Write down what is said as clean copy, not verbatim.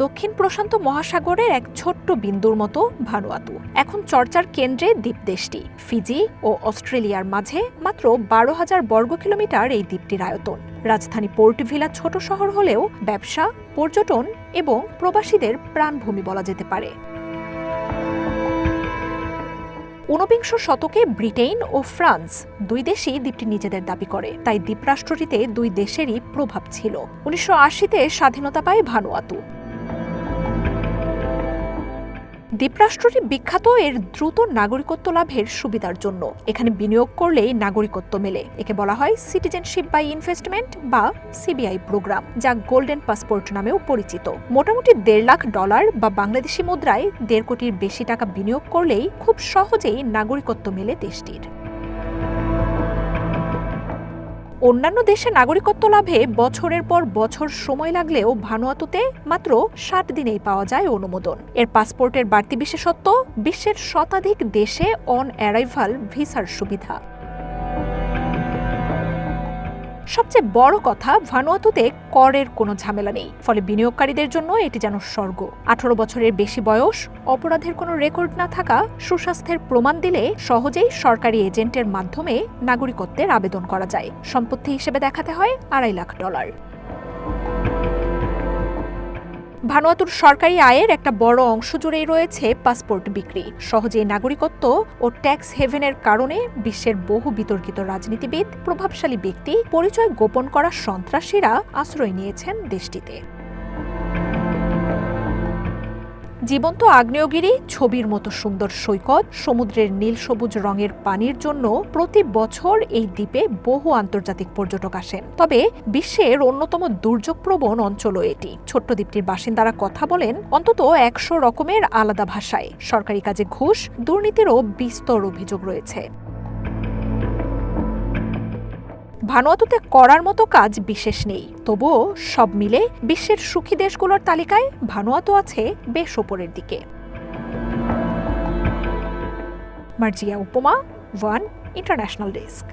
দক্ষিণ প্রশান্ত মহাসাগরের এক ছোট্ট বিন্দুর মতো ভানুয়াতু এখন চর্চার কেন্দ্রে দ্বীপ দেশটি। ফিজি ও অস্ট্রেলিয়ার মাঝে মাত্র 12,000 বর্গ কিলোমিটার এই দ্বীপটির আয়তন। রাজধানী পোর্ট ভিলা ছোট শহর হলেও ব্যবসা, পর্যটন এবং প্রবাসীদের প্রাণভূমি বলা যেতে পারে। ঊনবিংশ শতকে ব্রিটেন ও ফ্রান্স দুই দেশই দ্বীপটি নিজেদের দাবি করে, তাই দ্বীপরাষ্ট্রটিতে দুই দেশেরই প্রভাব ছিল। 1980-তে স্বাধীনতা পায় ভানুয়াতু। দ্বীপরাষ্ট্রটি বিখ্যাত এর দ্রুত নাগরিকত্ব লাভের সুবিধার জন্য। এখানে বিনিয়োগ করলেই নাগরিকত্ব মেলে। একে বলা হয় সিটিজেনশিপ বাই ইনভেস্টমেন্ট বা সিবিআই প্রোগ্রাম, যা গোল্ডেন পাসপোর্ট নামেও পরিচিত। মোটামুটি $1.5 লাখ বা বাংলাদেশি মুদ্রায় 1.5 কোটির বেশি টাকা বিনিয়োগ করলেই খুব সহজেই নাগরিকত্ব মেলে দেশটির। অন্যান্য দেশে নাগরিকত্ব লাভে বছরের পর বছর সময় লাগলেও ভানুয়াতুতে মাত্র 60 দিনেই পাওয়া যায় অনুমোদন। এর পাসপোর্টের বাড়তি বিশেষত্ব বিশ্বের শতাধিক দেশে অন অ্যারাইভাল ভিসার সুবিধা। সবচেয়ে বড় কথা, ভানুয়াতুতে করের কোনো ঝামেলা নেই, ফলে বিনিয়োগকারীদের জন্য এটি যেন স্বর্গ। 18 বছরের বেশি বয়স, অপরাধের কোনো রেকর্ড না থাকা, সুস্বাস্থ্যের প্রমাণ দিলে সহজেই সরকারি এজেন্টের মাধ্যমে নাগরিকত্বের আবেদন করা যায়। সম্পত্তি হিসেবে দেখাতে হয় $2.5 লাখ। ভানুয়াতুর সরকারি আয়ের একটা বড় অংশ জুড়েই রয়েছে পাসপোর্ট বিক্রি। সহজেই নাগরিকত্ব ও ট্যাক্স হেভেনের কারণে বিশ্বের বহু বিতর্কিত রাজনীতিবিদ, প্রভাবশালী ব্যক্তি, পরিচয় গোপন করা সন্ত্রাসীরা আশ্রয় নিয়েছেন দেশটিতে। জীবন্ত আগ্নেয়গিরি, ছবির মতো সুন্দর সৈকত, সমুদ্রের নীল সবুজ রঙের পানির জন্য প্রতি বছর এই দ্বীপে বহু আন্তর্জাতিক পর্যটক আসেন। তবে বিশ্বের অন্যতম দুর্যোগপ্রবণ অঞ্চলও এটি। ছোট্ট দ্বীপটির বাসিন্দারা কথা বলেন অন্তত 100 রকমের আলাদা ভাষায়। সরকারি কাজে ঘুষ, দুর্নীতিরও বিস্তর অভিযোগ রয়েছে। ভানুয়াতুতে করার মতো কাজ বিশেষ নেই, তবুও সব মিলে বিশ্বের সুখী দেশগুলোর তালিকায় ভানুয়াতু আছে বেশ ওপরের দিকে। মার্জিয়া উপমা, ওয়ান ইন্টারন্যাশনাল ডেস্ক।